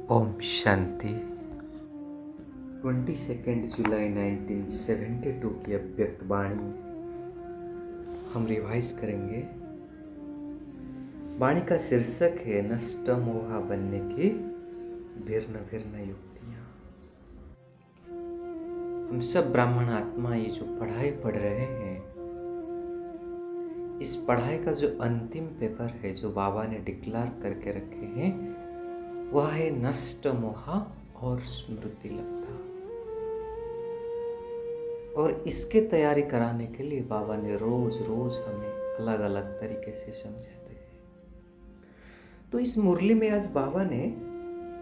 ओम शांति। 22 जुलाई 1972 की अव्यक्त वाणी हम रिवाइज करेंगे। वाणी का शीर्षक है नष्ट मोहा बनने की भिन्न भिन्न युक्तियां। हम सब ब्राह्मण आत्मा ये जो पढ़ाई पढ़ रहे हैं, इस पढ़ाई का जो अंतिम पेपर है जो बाबा ने डिक्लेयर करके रखे हैं, वह है नष्ट मोहा और स्मृति लब्धा। और इसके तैयारी कराने के लिए बाबा ने रोज रोज हमें अलग अलग तरीके से समझाते हैं। तो इस मुरली में आज बाबा ने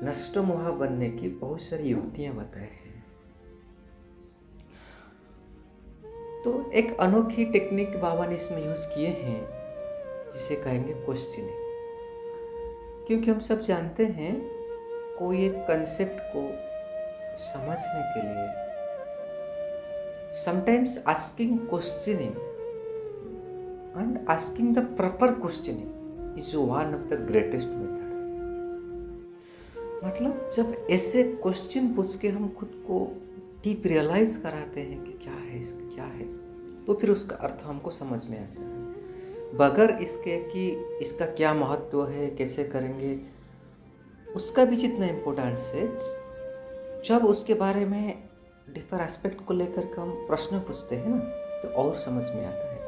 नष्ट मोहा बनने की बहुत सारी युक्तियां बताए हैं। तो एक अनोखी टेक्निक बाबा ने इसमें यूज किए हैं, जिसे कहेंगे क्वेश्चनिंग। क्योंकि हम सब जानते हैं, कोई एक कंसेप्ट को समझने के लिए sometimes asking questioning and asking the proper questioning is one of the greatest method. मतलब जब ऐसे क्वेश्चन पूछ के हम खुद को डीप रियलाइज कराते हैं कि क्या है, इसका क्या है, तो फिर उसका अर्थ हमको समझ में आता है। बगैर इसके कि इसका क्या महत्व है, कैसे करेंगे, उसका भी जितना इम्पोर्टेंस है, जब उसके बारे में डिफर एस्पेक्ट को लेकर के हम प्रश्न पूछते हैं ना, तो और समझ में आता है।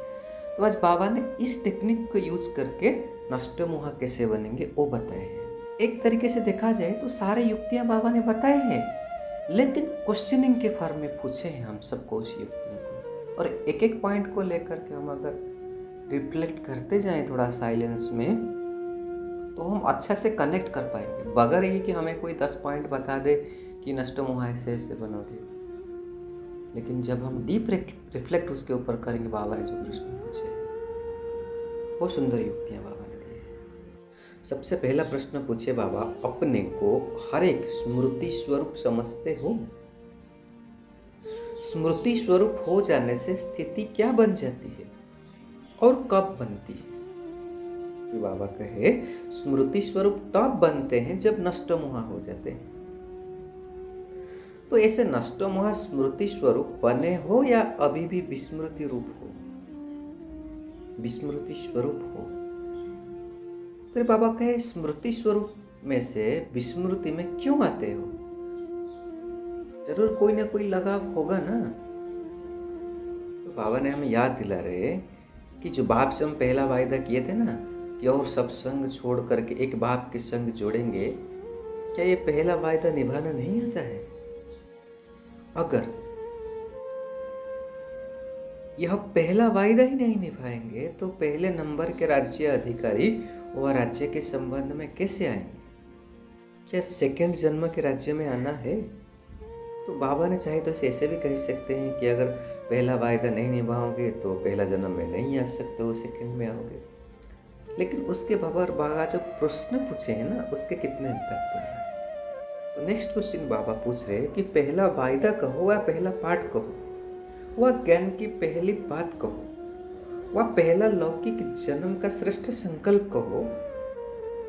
तो आज बाबा ने इस टेक्निक को यूज करके नष्ट मोहा कैसे बनेंगे वो बताए हैं। एक तरीके से देखा जाए तो सारे युक्तियां बाबा ने बताए हैं, लेकिन क्वेश्चनिंग के फॉर्म में पूछे हैं हम सबको उस युक्तियों को। और एक एक पॉइंट को लेकर के हम अगर रिफ्लेक्ट करते जाएं थोड़ा साइलेंस में, तो हम अच्छा से कनेक्ट कर पाएंगे। बगैर ये कि हमें कोई 10 पॉइंट बता दे कि नष्ट मोहा ऐसे ऐसे बनोगे, लेकिन जब हम डीप रिफ्लेक्ट उसके ऊपर करेंगे, बाबा ने जो प्रश्न पूछे वो सुंदर युक्तियां बाबा ने दी। सबसे पहला प्रश्न पूछे बाबा, अपने को हर एक स्मृति स्वरूप समझते हो? स्मृति स्वरूप हो जाने से स्थिति क्या बन जाती है और कब बनती है? बाबा कहे स्मृति स्वरूप तब बनते हैं जब नष्ट मोहा हो जाते हैं। तो ऐसे नष्ट मोहा स्मृति स्वरूप बने हो या अभी भी विस्मृति रूप हो, विस्मृति स्वरूप हो? तो बाबा कहे स्मृति स्वरूप में से विस्मृति में क्यों आते हो? जरूर कोई ना कोई लगाव होगा ना। तो बाबा ने हमें याद दिला रहे कि जो बाप से हम पहला वायदा किए थे ना कि और सब संग छोड़ करके एक बाप के संग जोड़ेंगे, क्या ये पहला वायदा निभाना नहीं आता है? अगर यह पहला वायदा ही नहीं निभाएंगे तो पहले नंबर के राज्य अधिकारी वह राज्य के संबंध में कैसे आएंगे? क्या सेकंड जन्म के राज्य में आना है? तो बाबा ने चाहे तो ऐसे भी कह सकते हैं कि अगर पहला वायदा नहीं निभाओगे तो पहला जन्म में नहीं आ सकते हो, सेकंड में आओगे। लेकिन उसके बाबा जो प्रश्न पूछे हैं ना, उसके कितने इम्पैक्ट पड़ रहा है। तो नेक्स्ट क्वेश्चन बाबा पूछ रहे हैं कि पहला वायदा कहो या पहला पाठ कहो, वह ज्ञान की पहली बात कहो, वह पहला लौकिक जन्म का श्रेष्ठ संकल्प कहो,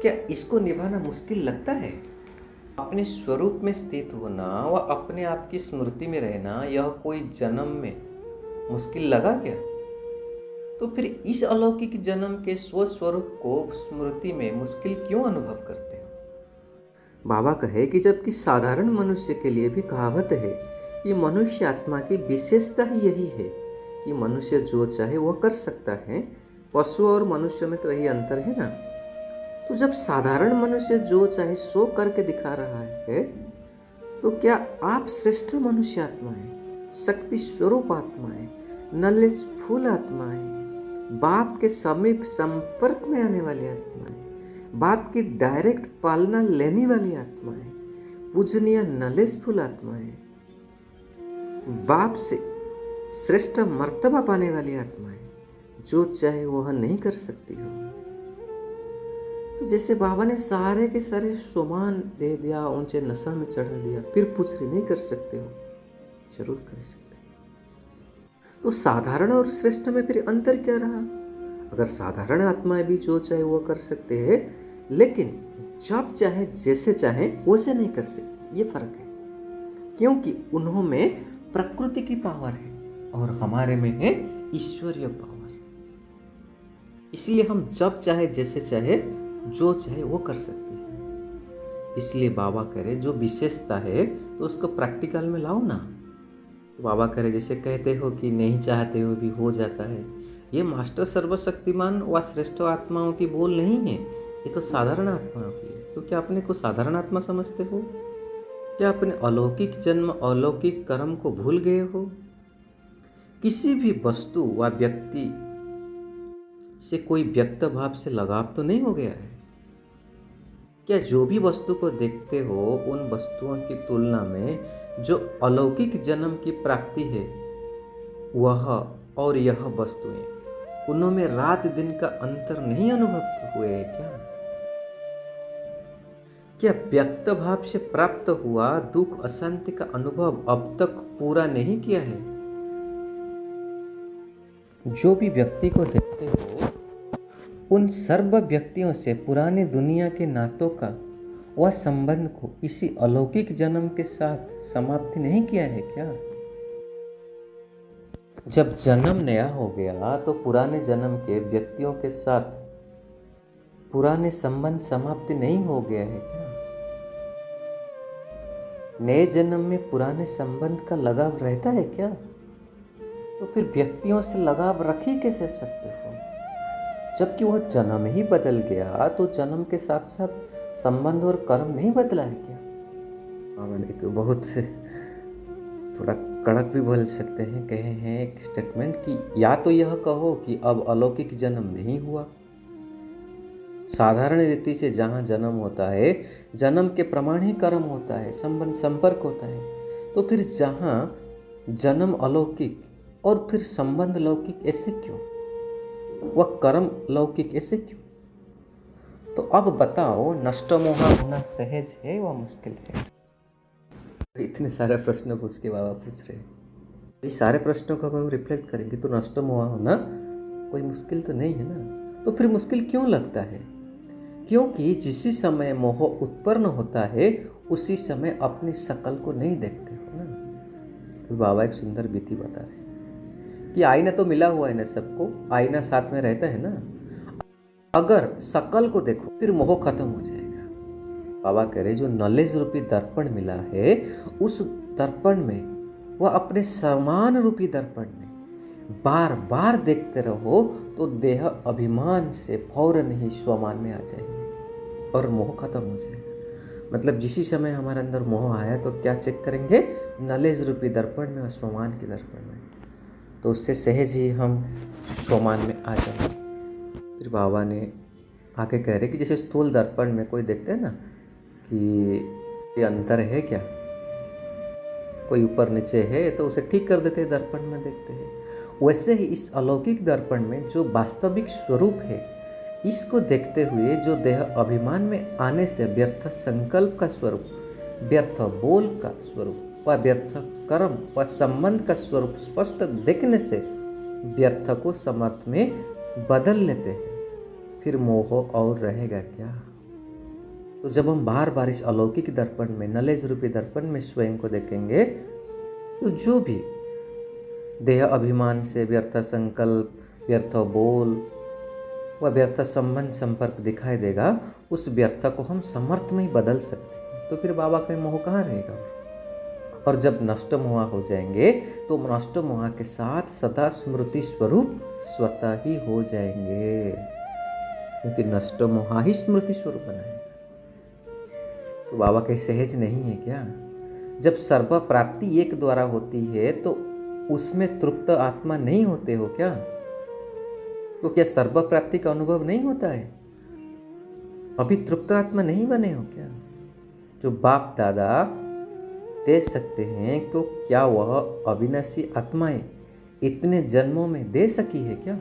क्या इसको निभाना मुश्किल लगता है? अपने स्वरूप में स्थित होना व अपने आप की स्मृति में रहना, यह कोई जन्म में मुश्किल लगा क्या? तो फिर इस अलौकिक जन्म के स्वस्वरूप को स्मृति में मुश्किल क्यों अनुभव करते हो? बाबा कहे कि जबकि साधारण मनुष्य के लिए भी कहावत है कि मनुष्य आत्मा की विशेषता ही यही है कि मनुष्य जो चाहे वह कर सकता है। पशु और मनुष्य में तो यही अंतर है ना। तो जब साधारण मनुष्य जो चाहे सो करके दिखा रहा है, तो क्या आप श्रेष्ठ मनुष्य आत्मा है, शक्ति स्वरूप आत्मा है, नॉलेज फुल आत्मा है, बाप के समीप संपर्क में आने वाली आत्मा है, बाप की डायरेक्ट पालना लेने वाली आत्मा है, पूजनीय नॉलेजफुल आत्मा है, बाप से श्रेष्ठ मर्तबा पाने वाली आत्मा है, जो चाहे वह नहीं कर सकती हो। तो जैसे बाबा ने सारे के सारे सामान दे दिया, ऊंचे नशा में चढ़ा दिया, फिर पूछ रहे नहीं कर सकते हो? जरूर कर सकते। तो साधारण और श्रेष्ठ में फिर अंतर क्या रहा? अगर साधारण आत्माएं भी जो चाहे वो कर सकते हैं, लेकिन जब चाहे जैसे चाहे वैसे नहीं कर सकते, ये फर्क है। क्योंकि उन्होंने प्रकृति की पावर है और हमारे में है ईश्वरीय पावर। इसलिए हम जब चाहे जैसे चाहे जो चाहे वो कर सकते हैं। इसलिए बाबा करे जो विशेषता है तो उसको प्रैक्टिकल में लाओ ना। तो बाबा करे जैसे कहते हो कि नहीं चाहते हो भी हो जाता है, ये मास्टर सर्वशक्तिमान व श्रेष्ठ आत्माओं की बोल नहीं है, ये तो साधारण आत्माओं की है। तो क्या अपने को साधारण आत्मा समझते हो? क्या अपने अलौकिक जन्म अलौकिक कर्म को भूल गए हो? किसी भी वस्तु व व्यक्ति से कोई व्यक्त भाव से लगाव तो नहीं हो गया है? क्या जो भी वस्तु को देखते हो उन वस्तुओं की तुलना में जो अलौकिक जन्म की प्राप्ति है वह और यह वस्तुएं, उनमें रात दिन का अंतर नहीं अनुभव हुए है क्या? क्या व्यक्त भाव से प्राप्त हुआ दुख अशांति का अनुभव अब तक पूरा नहीं किया है? जो भी व्यक्ति को देखते हो उन सर्व व्यक्तियों से पुरानी दुनिया के नातों का वह संबंध को इसी अलौकिक जन्म के साथ समाप्ति नहीं किया है क्या? जब जन्म नया हो गया तो पुराने जन्म के व्यक्तियों के साथ पुराने संबंध समाप्ति नहीं हो गया है क्या? नए जन्म में पुराने संबंध का लगाव रहता है क्या? तो फिर व्यक्तियों से लगाव रख ही कैसे सकते हो? जबकि वह जन्म ही बदल गया तो जन्म के साथ साथ संबंध और कर्म नहीं बदला है क्या? मैंने बहुत थोड़ा कड़क भी बोल सकते हैं, कहे हैं एक स्टेटमेंट कि या तो यह कहो कि अब अलौकिक जन्म नहीं हुआ। साधारण रीति से जहाँ जन्म होता है जन्म के प्रमाण ही कर्म होता है, संबंध संपर्क होता है। तो फिर जहाँ जन्म अलौकिक और फिर संबंध लौकिक ऐसे क्यों? वह कर्म लौकिक ऐसे क्यों? तो अब बताओ, नष्ट मोह होना सहज है व मुश्किल है? इतने सारे प्रश्न पूछ के बाबा पूछ रहे हैं, इस सारे प्रश्नों को हम रिफ्लेक्ट करेंगे तो नष्ट मोह होना कोई मुश्किल तो नहीं है ना। तो फिर मुश्किल क्यों लगता है? क्योंकि जिस समय मोह उत्पन्न होता है उसी समय अपनी शकल को नहीं देखते हो ना। तो बाबा एक सुंदर विधि बता रहे हैं कि आईना तो मिला हुआ है ना सबको, आईना साथ में रहता है ना। अगर शकल को देखो फिर मोह खत्म हो जाएगा। बाबा कह रहे जो नॉलेज रूपी दर्पण मिला है उस दर्पण में वह अपने समान रूपी दर्पण में बार बार देखते रहो तो देह अभिमान से फौरन ही स्वमान में आ जाएंगे और मोह खत्म हो जाएगा। मतलब जिस समय हमारे अंदर मोह आया तो क्या चेक करेंगे? नॉलेज रूपी दर्पण में और स्वमान के दर्पण में, तो उससे सहज ही हम स्वमान में आ जाएंगे। फिर बाबा ने आके कह रहे कि जैसे स्थूल दर्पण में कोई देखते हैं ना कि ये अंतर है क्या, कोई ऊपर नीचे है तो उसे ठीक कर देते हैं, दर्पण में देखते हैं। वैसे ही इस अलौकिक दर्पण में जो वास्तविक स्वरूप है इसको देखते हुए जो देह अभिमान में आने से व्यर्थ संकल्प का स्वरूप, व्यर्थ बोल का स्वरूप व व्यर्थ कर्म व संबंध का स्वरूप स्पष्ट देखने से व्यर्थ को समर्थ में बदल लेते हैं, फिर मोह और रहेगा क्या? तो जब हम बार बार इस अलौकिक दर्पण में, नॉलेज रूपी दर्पण में स्वयं को देखेंगे तो जो भी देह अभिमान से व्यर्थ संकल्प, व्यर्थ बोल व व्यर्थ संबंध संपर्क दिखाई देगा, उस व्यर्थ को हम समर्थ में ही बदल सकते हैं। तो फिर बाबा का मोह कहाँ रहेगा? और जब नष्ट मोह हो जाएंगे तो नष्ट मोह के साथ सदा स्मृति स्वरूप स्वतः ही हो जाएंगे, क्योंकि नष्ट मोह ही स्मृति स्वरूप बनाएगा। तो बाबा कहीं सहज नहीं है क्या? जब सर्व प्राप्ति एक द्वारा होती है तो उसमें तृप्त आत्मा नहीं होते हो क्या? तो क्या सर्व प्राप्ति का अनुभव नहीं होता है? अभी तृप्त आत्मा नहीं बने हो क्या? जो बाप दादा दे सकते हैं तो क्या वह अविनाशी आत्माएं इतने जन्मों में दे सकी है क्या?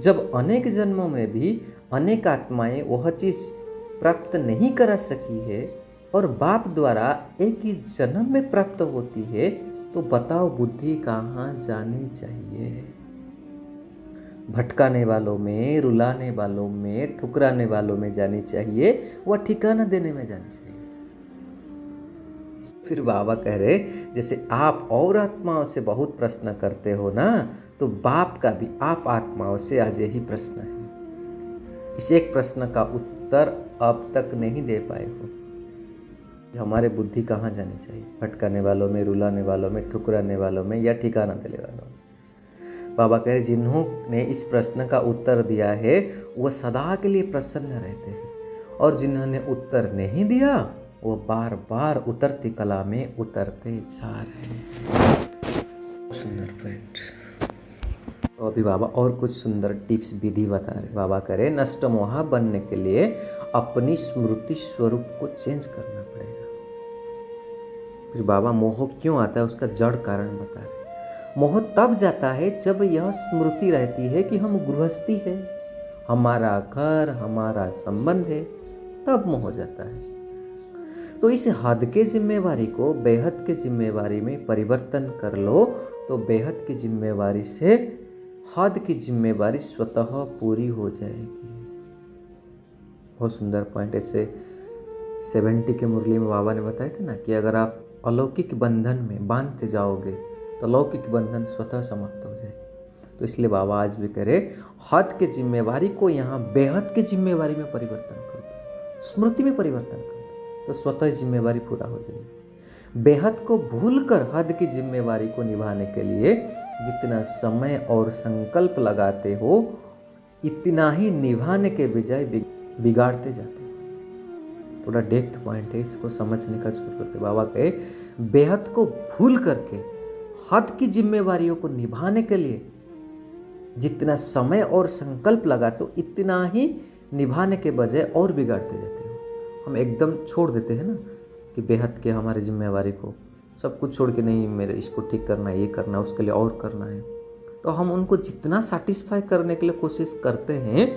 जब अनेक जन्मों में भी अनेक आत्माएं वह चीज प्राप्त नहीं करा सकी है और बाप द्वारा एक ही जन्म में प्राप्त होती है, तो बताओ बुद्धि कहाँ जानी चाहिए? भटकाने वालों में, रुलाने वालों में, ठुकराने वालों में जानी चाहिए, वह ठिकाना देने में जानी चाहिए। फिर बाबा कह रहे, जैसे आप और आत्माओं से बहुत प्रश्न करते हो ना, तो बाप का भी आप आत्माओं से आज यही प्रश्न है। इस एक प्रश्न का उत्तर अब तक नहीं दे पाए हो। हमारे बुद्धि कहाँ जानी चाहिए? भटकाने वालों में, रुलाने वालों में, ठुकराने वालों में, या ठिकाना देने वालों में? बाबा कह रहे, जिन्होंने इस प्रश्न का उत्तर दिया है वह सदा के लिए प्रसन्न रहते हैं, और जिन्होंने उत्तर नहीं दिया वो बार बार उतरती कला में उतरते जा रहे हैं। सुंदर पॉइंट। तो अभी बाबा और कुछ सुंदर टिप्स विधि बता रहे। बाबा कह रहे, नष्ट मोहा बनने के लिए अपनी स्मृति स्वरूप को चेंज करना पड़ेगा। फिर बाबा मोह क्यों आता है उसका जड़ कारण बता रहे। मोह तब जाता है जब यह स्मृति रहती है कि हम गृहस्थी है, हमारा घर, हमारा संबंध है, तब मोह जाता है। तो इस हद के जिम्मेवारी को बेहद के जिम्मेवारी में परिवर्तन कर लो, तो बेहद की जिम्मेवारी से हद की जिम्मेवारी स्वतः पूरी हो जाएगी। बहुत सुंदर पॉइंट। ऐसे 70 के मुरली में बाबा ने बताए थे ना कि अगर आप अलौकिक बंधन में बांधते जाओगे तो लौकिक बंधन स्वतः समाप्त हो जाएगी। तो इसलिए बाबा आज भी कह रहे, हद के जिम्मेवारी को यहाँ बेहद की जिम्मेवारी में परिवर्तन कर दो, स्मृति में परिवर्तन कर दो, तो स्वतः जिम्मेवारी पूरा हो जाएगी। बेहद को भूलकर हद की जिम्मेवारी को निभाने के लिए जितना समय और संकल्प लगाते हो, इतना ही निभाने के बजाय बिगाड़ते जाते हो। थोड़ा डेप्थ पॉइंट है, इसको समझने का जरूरत है। बाबा कहे, बेहद को भूल करके हद की जिम्मेवारियों को निभाने के लिए जितना समय और संकल्प लगाते हो, इतना ही निभाने के बजाय और बिगाड़ते जाते हो। हम एकदम छोड़ देते हैं ना कि बेहद के हमारी जिम्मेवारी को सब कुछ छोड़ के, नहीं मेरे इसको ठीक करना है, ये करना है, उसके लिए और करना है, तो हम उनको जितना सेटिस्फाई करने के लिए कोशिश करते हैं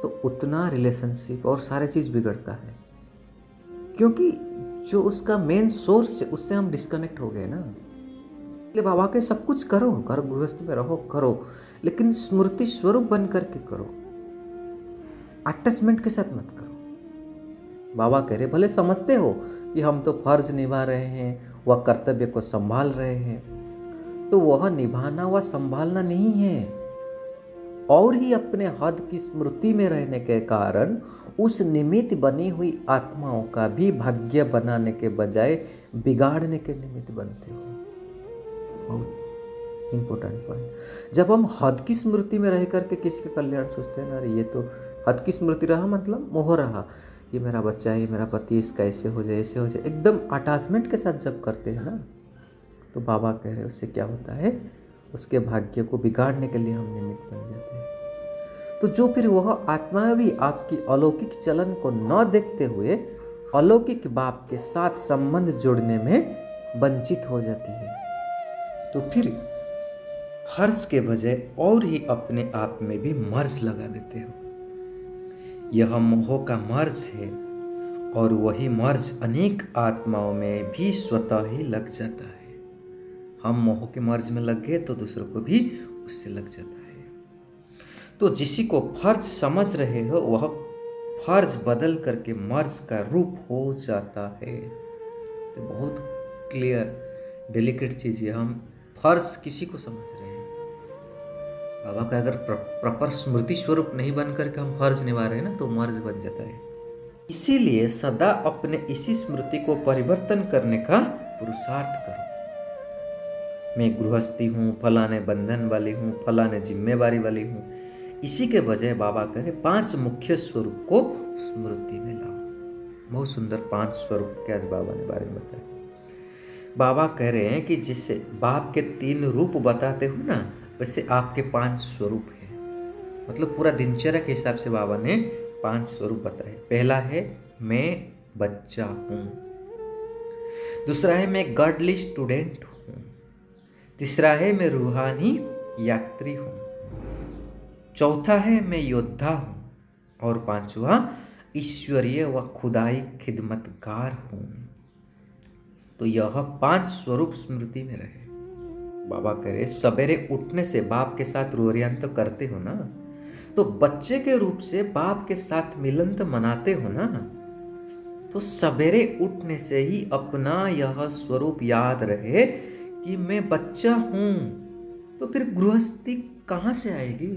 तो उतना रिलेशनशिप और सारे चीज़ बिगड़ता है, क्योंकि जो उसका मेन सोर्स है उससे हम डिस्कनेक्ट हो गए ना। इसलिए बाबा के सब कुछ करो, घर गृहस्थ में रहो, करो, लेकिन स्मृति स्वरूप बन करके करो, अटैचमेंट के साथ मत करो। बाबा कह रहे, भले समझते हो कि हम तो फर्ज निभा रहे हैं, वह कर्तव्य को संभाल रहे हैं, तो वह निभाना व संभालना नहीं है, और ही अपने हद की स्मृति में रहने के कारण उस निमित्त बनी हुई आत्माओं का भी भाग्य बनाने के बजाय बिगाड़ने के निमित्त बनते हो। बहुत इंपॉर्टेंट पॉइंट। जब हम हद की स्मृति में रह करके किसी के कल्याण सोचते हैं ना, ये तो हद की स्मृति रहा मतलब मोह रहा, ये मेरा बच्चा है, ये मेरा पति, इसका ऐसे हो जाए, ऐसे हो जाए, एकदम अटैचमेंट के साथ जब करते हैं ना, तो बाबा कह रहे उससे क्या होता है, उसके भाग्य को बिगाड़ने के लिए हम निमित्त बन जाते हैं। तो जो फिर वह आत्मा भी आपकी अलौकिक चलन को न देखते हुए अलौकिक बाप के साथ संबंध जोड़ने में वंचित हो जाती है, तो फिर हर्ष के बजाय और ही अपने आप में भी मर्ज लगा देते हो। यह मोह का मर्ज है, और वही मर्ज अनेक आत्माओं में भी स्वतः ही लग जाता है। हम मोह के मर्ज में लग गए तो दूसरों को भी उससे लग जाता है। तो जिसी को फर्ज समझ रहे हो वह फर्ज बदल करके मर्ज का रूप हो जाता है। तो बहुत क्लियर डेलिकेट चीज़ है, हम फर्ज किसी को समझ रहे हैं। बाबा का अगर प्रॉपर स्मृति स्वरूप नहीं बन करके हम फर्ज निभा रहे हैं ना, तो मर्ज बन जाता है। इसीलिए सदा अपने इसी स्मृति को परिवर्तन करने का पुरुषार्थ करो। मैं गृहस्थी हूँ, फलाने बंधन वाली हूँ, फलाने जिम्मेवारी वाली हूँ, इसी के बजाय बाबा कह रहे 5 मुख्य स्वरूप को स्मृति में लाओ। बहुत सुंदर 5 स्वरूप के आज बाबा ने बारे में बताया। बाबा कह रहे हैं कि जिससे बाप के 3 रूप बताते हो ना, वैसे आपके 5 स्वरूप है। मतलब पूरा दिनचर्या के हिसाब से बाबा ने 5 स्वरूप बताए। पहला है मैं बच्चा हूँ, दूसरा है मैं गॉडली स्टूडेंट हूँ, तीसरा है मैं रूहानी यात्री हूँ, चौथा है मैं योद्धा हूँ, और पांचवा ईश्वरीय व खुदाई खिदमतगार हूँ। तो यह 5 स्वरूप स्मृति में रहे। बाबा कह रहे सवेरे उठने से बाप के साथ रोरियान तो करते हो ना, तो बच्चे के रूप से बाप के साथ मिलन तो मनाते हो ना। तो सवेरे उठने से ही अपना यह स्वरूप याद रहे कि मैं बच्चा हूं, तो फिर गृहस्थी कहाँ से आएगी?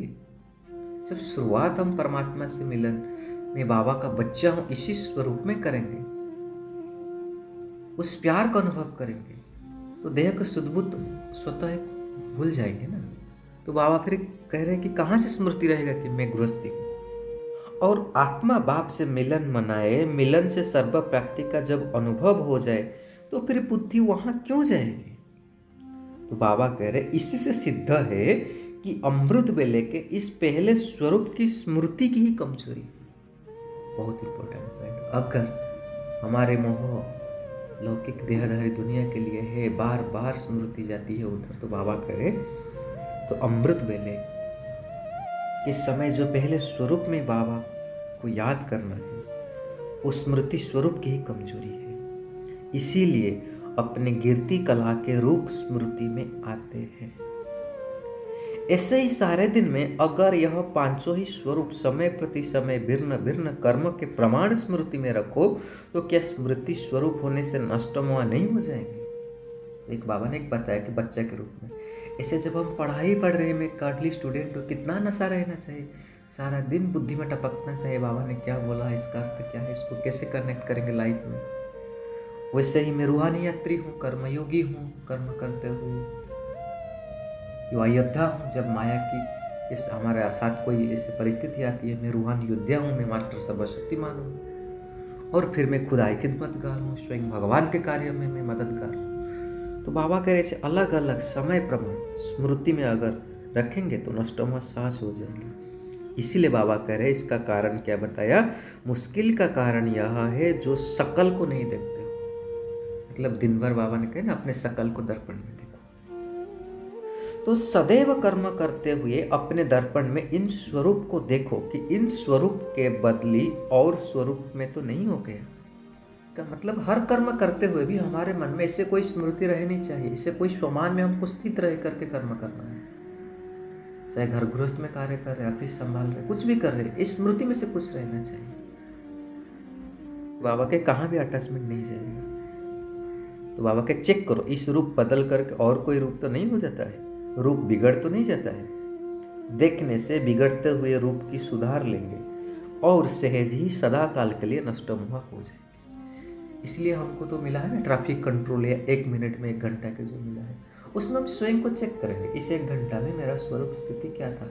जब शुरुआत हम परमात्मा से मिलन, मैं बाबा का बच्चा हूं, इसी स्वरूप में करेंगे, उस प्यार का अनुभव करेंगे, तो देह का सुदबुद्ध स्वतः भूल जाएंगे ना। तो बाबा फिर कह रहे हैं कि कहाँ से स्मृति रहेगा कि मैं गृहस्थी हूँ। और आत्मा बाप से मिलन मनाए, मिलन से सर्व प्राप्ति का जब अनुभव हो जाए, तो फिर बुद्धि वहां क्यों जाएगी? तो बाबा कह रहे इसी से सिद्ध है कि अमृत वेले के इस पहले स्वरूप की स्मृति की ही कमजोरी। बहुत इंपॉर्टेंट पॉइंट। अगर हमारे मोह लौकिक देहधारी दुनिया के लिए है, बार बार स्मृति जाती है उधर, तो बाबा करे तो अमृत वेले के समय जो पहले स्वरूप में बाबा को याद करना है, वो स्मृति स्वरूप की ही कमजोरी है। इसीलिए अपने गिरती कला के रूप स्मृति में आते हैं। ऐसे ही सारे दिन में अगर यह पांचों ही स्वरूप समय प्रति समय भिन्न भिन्न कर्म के प्रमाण स्मृति में रखो, तो क्या स्मृति स्वरूप होने से नष्ट मोह नहीं हो जाएंगे? एक बाबा ने एक बताया कि बच्चा के रूप में ऐसे जब हम पढ़ाई पढ़ रहे हैं, मैं कार्डली स्टूडेंट हूँ, कितना नशा रहना चाहिए, सारा दिन बुद्धि में टपकना चाहिए, बाबा ने क्या बोला, इसका अर्थ क्या है, इसको कैसे कनेक्ट करेंगे लाइफ में। वैसे ही मैं रूहानी यात्री हूँ, कर्मयोगी हूँ, कर्म करते हुए योद्धा हूँ। जब माया की इस हमारे साथ कोई ऐसी परिस्थिति आती है, मैं रूहानी योद्धा हूँ, मैं मास्टर सर्वशक्तिमान हूँ, और फिर मैं खुदाई खिदमतगार हूँ, स्वयं भगवान के कार्य में मैं मददगार हूँ। तो बाबा कह रहे ऐसे अलग अलग समय प्रमाण स्मृति में अगर रखेंगे तो नष्टों साहस हो जाएंगे। इसीलिए बाबा कह रहे इसका कारण क्या बताया? मुश्किल का कारण यह है जो शकल को नहीं देखते। मतलब दिन भर बाबा ने कहा ना, अपने शकल को दर्पण में देखो। तो सदैव कर्म करते हुए अपने दर्पण में इन स्वरूप को देखो कि इन स्वरूप के बदली और स्वरूप में तो नहीं हो गया। का मतलब हर कर्म करते हुए भी हमारे मन में ऐसे कोई स्मृति रहनी चाहिए, इसे कोई स्वमान में हमको स्थित रह करके कर्म करना है। चाहे घर गृहस्थ में कार्य कर रहे, ऑफिस संभाल रहे, कुछ भी कर रहे, इस स्मृति में से कुछ रहना चाहिए। बाबा के कहाँ भी अटैचमेंट नहीं जाएगा। तो बाबा के चेक करो, इस रूप बदल करके और कोई रूप तो नहीं हो जाता है, रूप बिगड़ तो नहीं जाता है। देखने से बिगड़ते हुए रूप की सुधार लेंगे और सहज ही सदा काल के लिए नष्ट मोह हो जाएंगे। इसलिए हमको तो मिला है ना ट्रैफिक कंट्रोल, या 1 मिनट में 1 घंटा के जो मिला है, उसमें हम स्वयं को चेक करेंगे, इस 1 घंटा में मेरा स्वरूप स्थिति क्या था।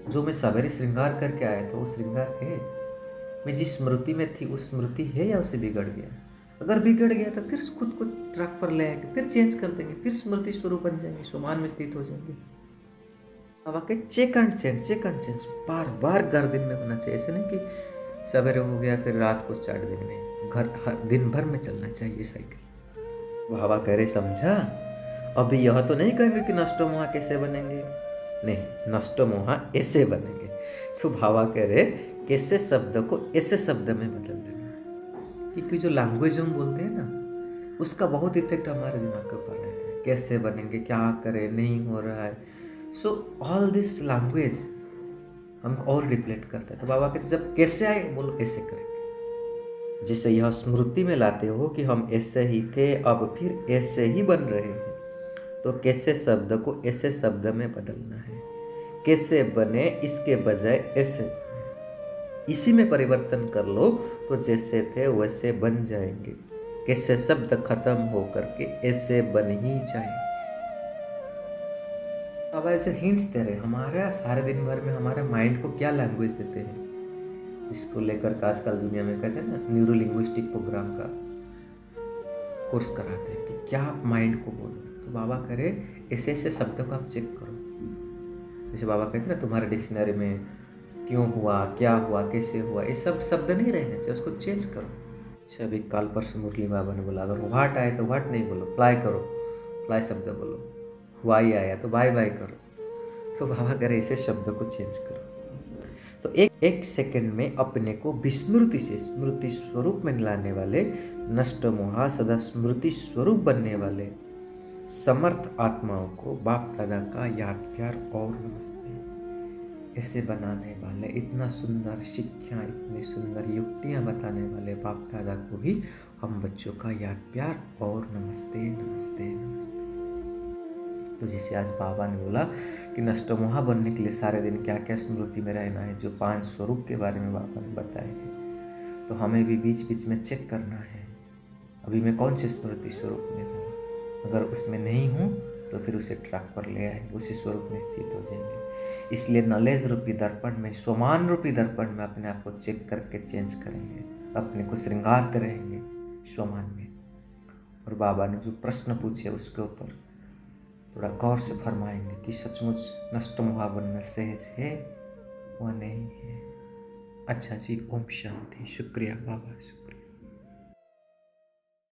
जो मैं सवेरे श्रृंगार करके आया था वो श्रृंगार है, मैं जिस स्मृति में थी उस स्मृति है, या उसे बिगड़ गया। अगर बिगड़ गया तो फिर खुद को ट्रैक पर ले आएंगे, फिर चेंज कर देंगे, फिर स्मृति स्वरूप बन जाएंगे, स्वमान में स्थित हो जाएंगे। अब आके चेक एंड चेंज बार बार घर दिन में होना चाहिए। ऐसे नहीं कि सवेरे हो गया फिर रात को स्टार्ट दिन में, घर दिन भर में चलना चाहिए साइकिल। बाबा कह रहे समझा? अभी यह तो नहीं कहेंगे कि नष्ट मोह कैसे बनेंगे, नहीं, नष्ट मोह ऐसे बनेंगे। तो बाबा कह रहे कैसे शब्द को ऐसे शब्द में बदल देना, क्योंकि जो लैंग्वेज हम बोलते हैं ना, उसका बहुत इफेक्ट हमारे दिमाग के ऊपर रहता है। कैसे बनेंगे, क्या करें, नहीं हो रहा है। सो ऑल दिस लैंग्वेज हमको और रिफ्लेक्ट करता है। तो बाबा कहते जब कैसे आए, बोलो ऐसे करेंगे। जिसे यह स्मृति में लाते हो कि हम ऐसे ही थे, अब फिर ऐसे ही बन रहे हैं, तो कैसे शब्द को ऐसे शब्द में बदलना है। कैसे बने इसके बजाय ऐसे बने, इसी में परिवर्तन कर लो तो जैसे थे वैसे बन जाएंगे। कैसे शब्द खत्म हो करके ऐसे बन ही जाएंगे। अब ऐसे हिंट्स दे रहे, हमारे सारे दिन भर में हमारे माइंड को क्या लैंग्वेज देते हैं, इसको लेकर के आजकल दुनिया में कहते हैं ना न्यूरो लिंग्विस्टिक प्रोग्राम का कोर्स कराते हैं कि क्या आप माइंड को बोलो। तो बाबा करे ऐसे ऐसे शब्दों को आप चेक करो। जैसे बाबा कहते हैं ना तुम्हारे डिक्शनरी में क्यों हुआ, क्या हुआ, कैसे हुआ, ये सब शब्द नहीं रहने चाहिए, उसको चेंज करो। अच्छा अभी काल परसों मुरली बाबा ने बोला अगर व्हाट आए तो व्हाट नहीं बोलो, फ्लाई करो, फ्लाई शब्द बोलो। वाई आया तो बाय बाय करो। तो बाबा करे ऐसे शब्दों को चेंज करो। तो एक सेकंड में अपने को विस्मृति से स्मृति स्वरूप में लाने वाले, नष्ट मोहा सदा स्मृति स्वरूप बनने वाले समर्थ आत्माओं को बाप दादा का याद प्यार और नमस्ते। ऐसे बनाने वाले, इतना सुंदर शिक्षा, इतनी सुंदर युक्तियाँ बताने वाले बाप दादा को भी हम बच्चों का याद प्यार और नमस्ते नमस्ते नमस्ते। तो जैसे आज बाबा ने बोला कि नष्टमोहा बनने के लिए सारे दिन क्या क्या स्मृति में रहना है, जो 5 स्वरूप के बारे में बाबा ने बताए हैं, तो हमें भी बीच बीच में चेक करना है अभी मैं कौन से स्मृति स्वरूप में हूँ। अगर उसमें नहीं हूँ तो फिर उसे ट्रैक पर ले आएंगे, उसी स्वरूप में स्थित हो जाएंगे। इसलिए नॉलेज रूपी दर्पण में, स्वमान रूपी दर्पण में अपने आप को चेक करके चेंज करेंगे, अपने को श्रृंगारते रहेंगे स्वमान में। और बाबा ने जो प्रश्न पूछे उसके ऊपर थोड़ा गौर से फरमाएंगे कि सचमुच नष्टमोहा बनना सहज है व नहीं है। अच्छा जी, ओम शांति। शुक्रिया बाबा।